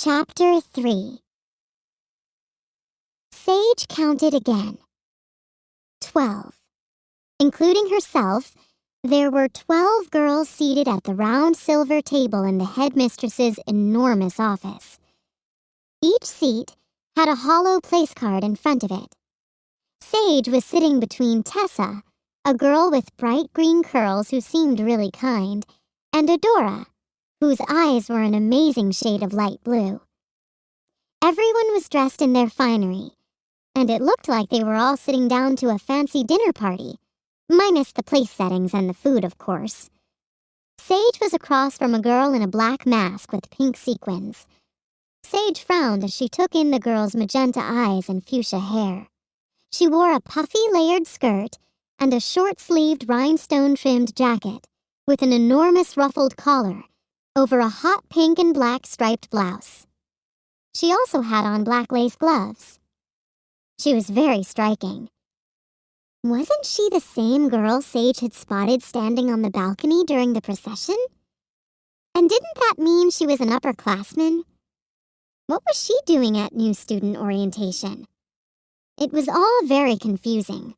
Chapter 3. Sage counted again. 12. Including herself, there were 12 girls seated at the round silver table in the headmistress's enormous office. Each seat had a hollow place card in front of it. Sage was sitting between Tessa, a girl with bright green curls who seemed really kind, and Adora, whose eyes were an amazing shade of light blue. Everyone was dressed in their finery, and it looked like they were all sitting down to a fancy dinner party, minus the place settings and the food, of course. Sage was across from a girl in a black mask with pink sequins. Sage frowned as she took in the girl's magenta eyes and fuchsia hair. She wore a puffy layered skirt and a short-sleeved rhinestone-trimmed jacket with an enormous ruffled collar over a hot pink and black striped blouse. She also had on black lace gloves. She was very striking. Wasn't she the same girl Sage had spotted standing on the balcony during the procession? And didn't that mean she was an upperclassman? What was she doing at new student orientation? It was all very confusing.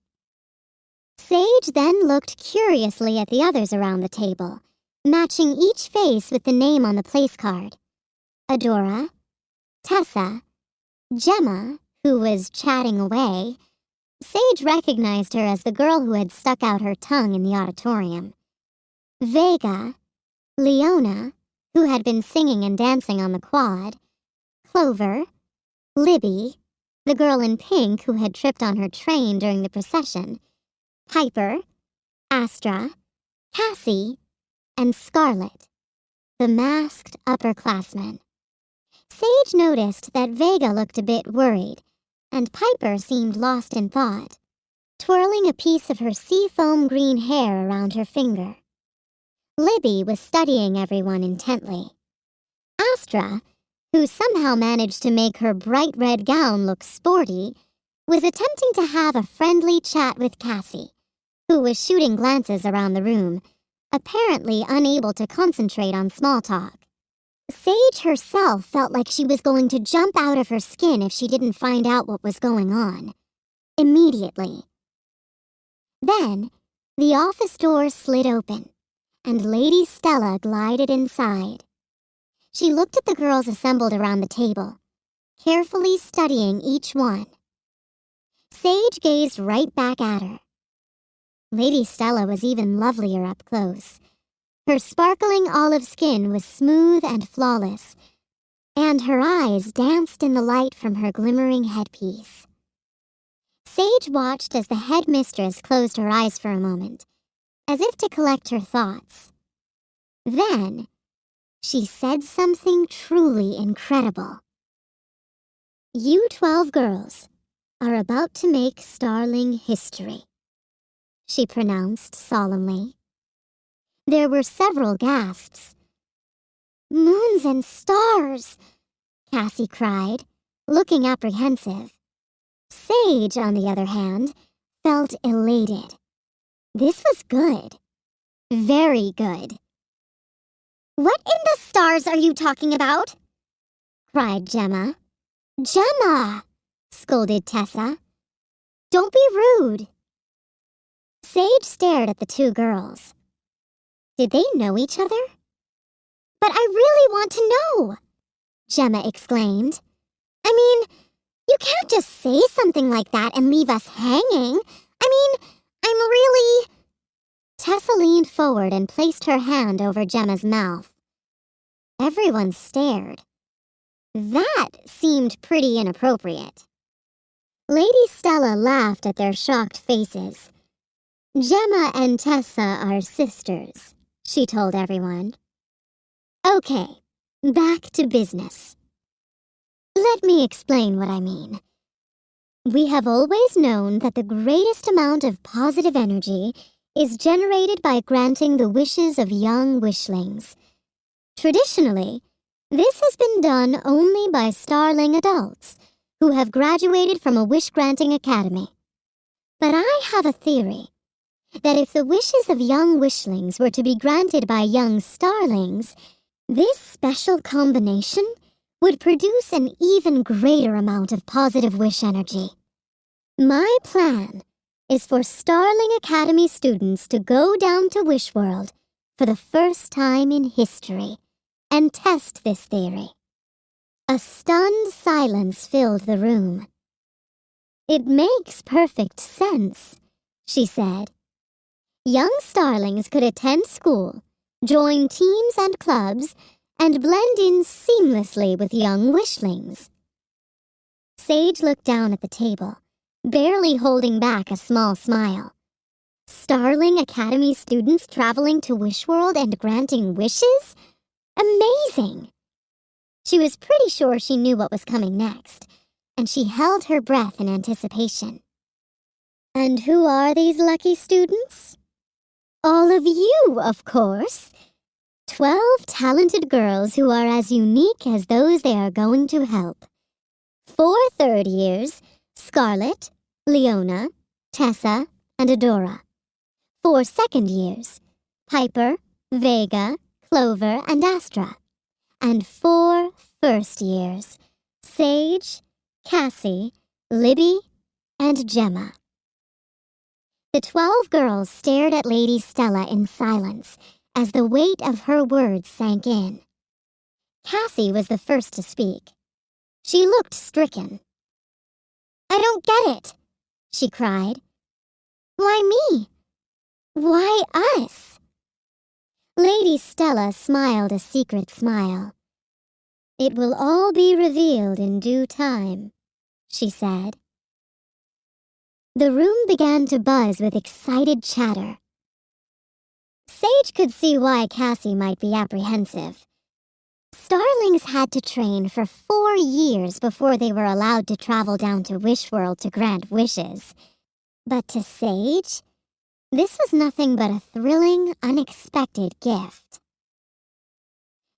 Sage then looked curiously at the others around the table, matching each face with the name on the place card. Adora, Tessa, Gemma, who was chatting away. Sage recognized her as the girl who had stuck out her tongue in the auditorium. Vega, Leona, who had been singing and dancing on the quad. Clover, Libby, the girl in pink who had tripped on her train during the procession. Piper, Astra, Cassie, and Scarlet, the masked upperclassman. Sage noticed that Vega looked a bit worried, and Piper seemed lost in thought, twirling a piece of her seafoam green hair around her finger. Libby was studying everyone intently. Astra, who somehow managed to make her bright red gown look sporty, was attempting to have a friendly chat with Cassie, who was shooting glances around the room, apparently unable to concentrate on small talk. Sage herself felt like she was going to jump out of her skin if she didn't find out what was going on. Immediately. Then, the office door slid open, and Lady Stella glided inside. She looked at the girls assembled around the table, carefully studying each one. Sage gazed right back at her. Lady Stella was even lovelier up close. Her sparkling olive skin was smooth and flawless, and her eyes danced in the light from her glimmering headpiece. Sage watched as the headmistress closed her eyes for a moment, as if to collect her thoughts. Then, she said something truly incredible. "You 12 girls are about to make Starling history," she pronounced solemnly. There were several gasps. "Moons and stars!" Cassie cried, looking apprehensive. Sage, on the other hand, felt elated. This was good. Very good. "What in the stars are you talking about?" cried Gemma. "Gemma!" scolded Tessa. "Don't be rude." Sage stared at the two girls. Did they know each other? "But I really want to know!" Gemma exclaimed. "I mean, you can't just say something like that and leave us hanging. I mean, I'm really..." Tessa leaned forward and placed her hand over Gemma's mouth. Everyone stared. That seemed pretty inappropriate. Lady Stella laughed at their shocked faces. "Gemma and Tessa are sisters," she told everyone. "Okay, back to business. Let me explain what I mean. We have always known that the greatest amount of positive energy is generated by granting the wishes of young wishlings. Traditionally, this has been done only by Starling adults who have graduated from a wish-granting academy. But I have a theory that if the wishes of young wishlings were to be granted by young starlings, this special combination would produce an even greater amount of positive wish energy. My plan is for Starling Academy students to go down to Wishworld for the first time in history and test this theory. A stunned silence filled the room. It makes perfect sense, she said. Young Starlings could attend school, join teams and clubs, and blend in seamlessly with young Wishlings. Sage looked down at the table, barely holding back a small smile. Starling Academy students traveling to Wishworld and granting wishes? Amazing! She was pretty sure she knew what was coming next, and she held her breath in anticipation. And who are these lucky students? All of you, of course. 12 talented girls who are as unique as those they are going to help. 4 third years, Scarlet, Leona, Tessa, and Adora. 4 second years, Piper, Vega, Clover, and Astra. And 4 first years, Sage, Cassie, Libby, and Gemma. The 12 girls stared at Lady Stella in silence as the weight of her words sank in. Cassie was the first to speak. She looked stricken. I don't get it, she cried. Why me? Why us? Lady Stella smiled a secret smile. It will all be revealed in due time, she said. The room began to buzz with excited chatter. Sage could see why Cassie might be apprehensive. Starlings had to train for 4 years before they were allowed to travel down to Wishworld to grant wishes. But to Sage, this was nothing but a thrilling, unexpected gift.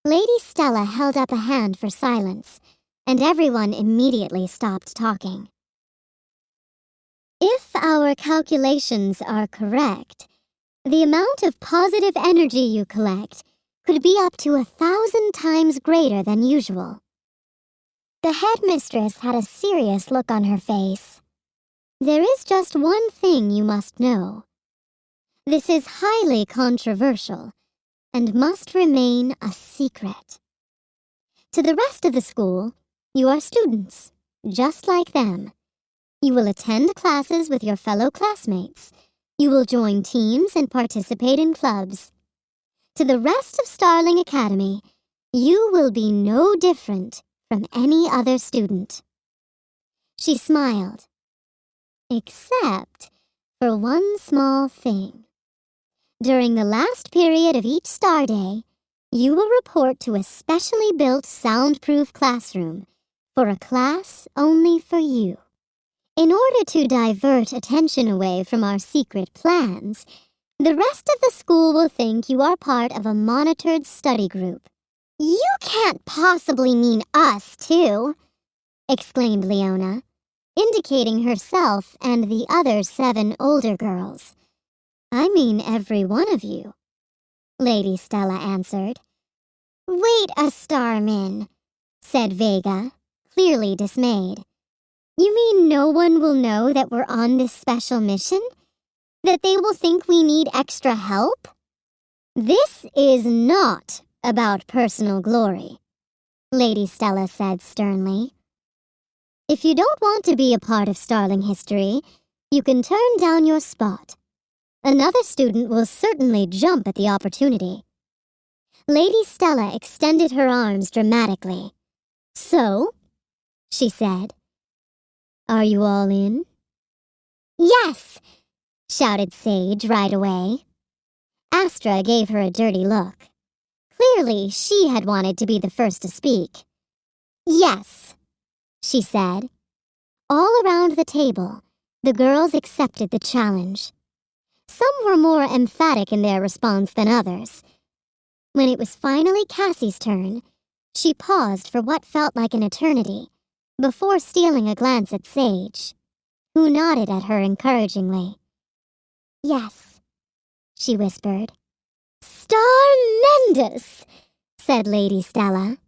Lady Stella held up a hand for silence, and everyone immediately stopped talking. If our calculations are correct, the amount of positive energy you collect could be up to 1,000 times greater than usual. The headmistress had a serious look on her face. There is just one thing you must know. This is highly controversial and must remain a secret. To the rest of the school, you are students, just like them. You will attend classes with your fellow classmates. You will join teams and participate in clubs. To the rest of Starling Academy, you will be no different from any other student. She smiled. Except for one small thing. During the last period of each star day, you will report to a specially built soundproof classroom for a class only for you. In order to divert attention away from our secret plans, the rest of the school will think you are part of a monitored study group. You can't possibly mean us, too, exclaimed Leona, indicating herself and the other 7 older girls. I mean every one of you, Lady Stella answered. Wait a starmin, said Vega, clearly dismayed. You mean no one will know that we're on this special mission? That they will think we need extra help? This is not about personal glory, Lady Stella said sternly. If you don't want to be a part of Starling history, you can turn down your spot. Another student will certainly jump at the opportunity. Lady Stella extended her arms dramatically. So, she said, are you all in? Yes, shouted Sage right away. Astra gave her a dirty look. Clearly, she had wanted to be the first to speak. Yes, she said. All around the table, the girls accepted the challenge. Some were more emphatic in their response than others. When it was finally Cassie's turn, she paused for what felt like an eternity, before stealing a glance at Sage, who nodded at her encouragingly. Yes, she whispered. Starmendous, said Lady Stella.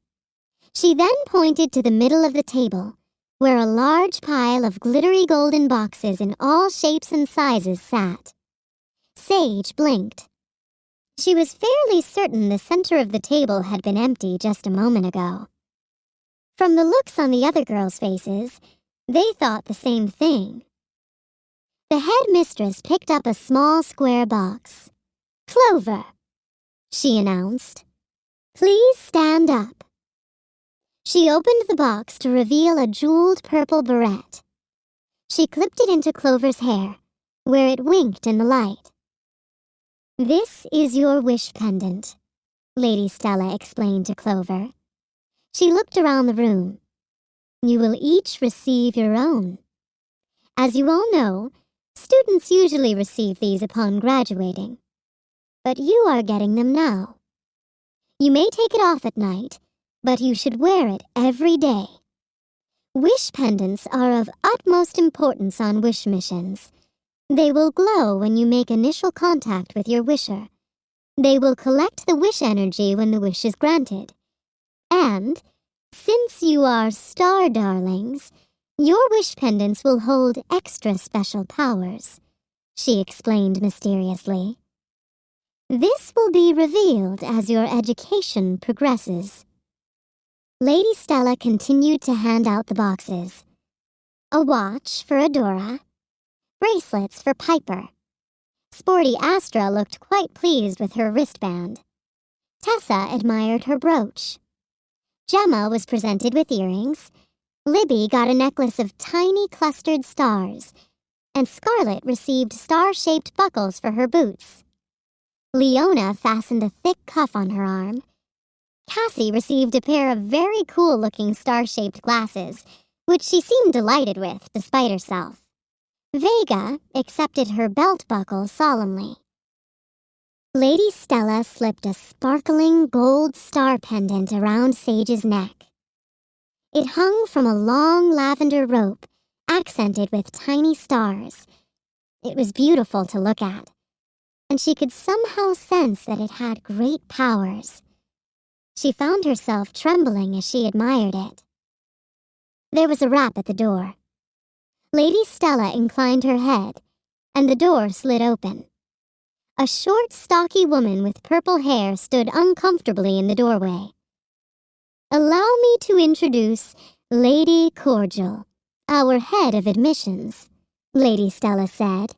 She then pointed to the middle of the table, where a large pile of glittery golden boxes in all shapes and sizes sat. Sage blinked. She was fairly certain the center of the table had been empty just a moment ago. From the looks on the other girls' faces, they thought the same thing. The headmistress picked up a small square box. "Clover," she announced. "Please stand up." She opened the box to reveal a jeweled purple barrette. She clipped it into Clover's hair, where it winked in the light. "This is your wish pendant," Lady Stella explained to Clover. She looked around the room. "You will each receive your own. As you all know, students usually receive these upon graduating. But you are getting them now. You may take it off at night, but you should wear it every day. Wish pendants are of utmost importance on wish missions. They will glow when you make initial contact with your wisher. They will collect the wish energy when the wish is granted. And, since you are star darlings, your wish pendants will hold extra special powers," she explained mysteriously. "This will be revealed as your education progresses." Lady Stella continued to hand out the boxes. A watch for Adora. Bracelets for Piper. Sporty Astra looked quite pleased with her wristband. Tessa admired her brooch. Gemma was presented with earrings. Libby got a necklace of tiny clustered stars, and Scarlet received star-shaped buckles for her boots. Leona fastened a thick cuff on her arm. Cassie received a pair of very cool-looking star-shaped glasses, which she seemed delighted with despite herself. Vega accepted her belt buckle solemnly. Lady Stella slipped a sparkling gold star pendant around Sage's neck. It hung from a long lavender rope, accented with tiny stars. It was beautiful to look at, and she could somehow sense that it had great powers. She found herself trembling as she admired it. There was a rap at the door. Lady Stella inclined her head, and the door slid open. A short, stocky woman with purple hair stood uncomfortably in the doorway. "Allow me to introduce Lady Cordial, our head of admissions," Lady Stella said.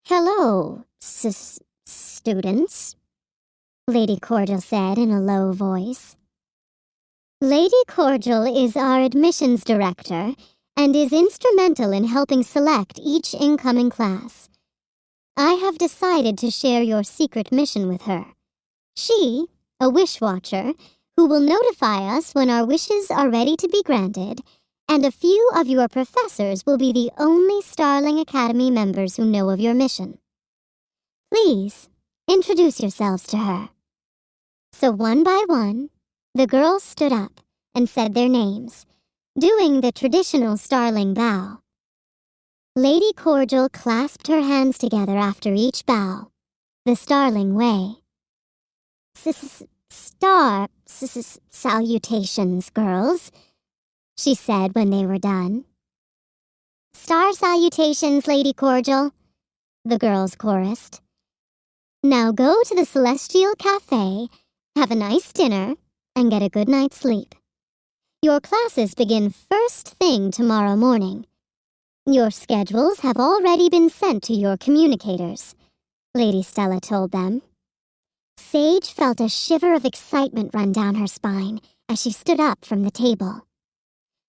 "Hello, students," Lady Cordial said in a low voice. "Lady Cordial is our admissions director and is instrumental in helping select each incoming class. I have decided to share your secret mission with her. She, a wish watcher, who will notify us when our wishes are ready to be granted, and a few of your professors will be the only Starling Academy members who know of your mission. Please, introduce yourselves to her." So one by one, the girls stood up and said their names, doing the traditional Starling bow. Lady Cordial clasped her hands together after each bow, the Starling way. Salutations, girls," she said when they were done. "Star salutations, Lady Cordial," the girls chorused. "Now go to the Celestial Cafe, have a nice dinner, and get a good night's sleep. Your classes begin first thing tomorrow morning. Your schedules have already been sent to your communicators," Lady Stella told them. Sage felt a shiver of excitement run down her spine as she stood up from the table.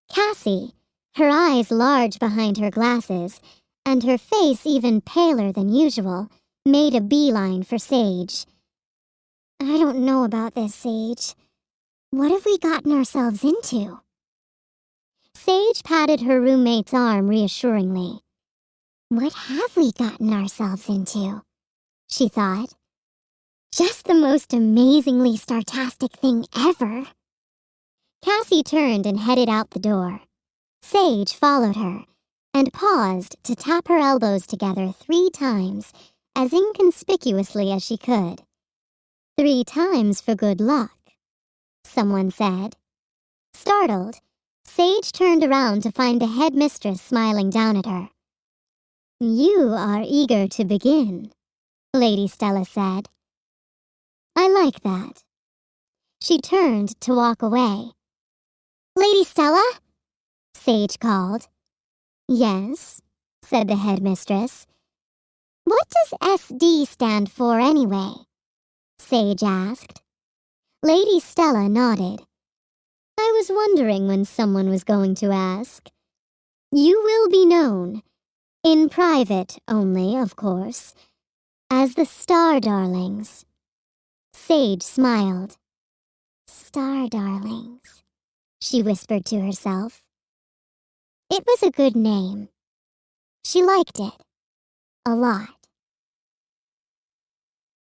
Cassie, her eyes large behind her glasses, and her face even paler than usual, made a beeline for Sage. "I don't know about this, Sage. What have we gotten ourselves into?" Sage patted her roommate's arm reassuringly. "What have we gotten ourselves into?" she thought. "Just the most amazingly startastic thing ever." Cassie turned and headed out the door. Sage followed her and paused to tap her elbows together 3 times, as inconspicuously as she could. 3 times for good luck, someone said. Startled, Sage turned around to find the headmistress smiling down at her. "You are eager to begin," Lady Stella said. "I like that." She turned to walk away. "Lady Stella?" Sage called. "Yes," said the headmistress. "What does SD stand for anyway?" Sage asked. Lady Stella nodded. "I was wondering when someone was going to ask. You will be known, in private only, of course, as the Starlings." Sage smiled. "Starlings," she whispered to herself. It was a good name. She liked it a lot.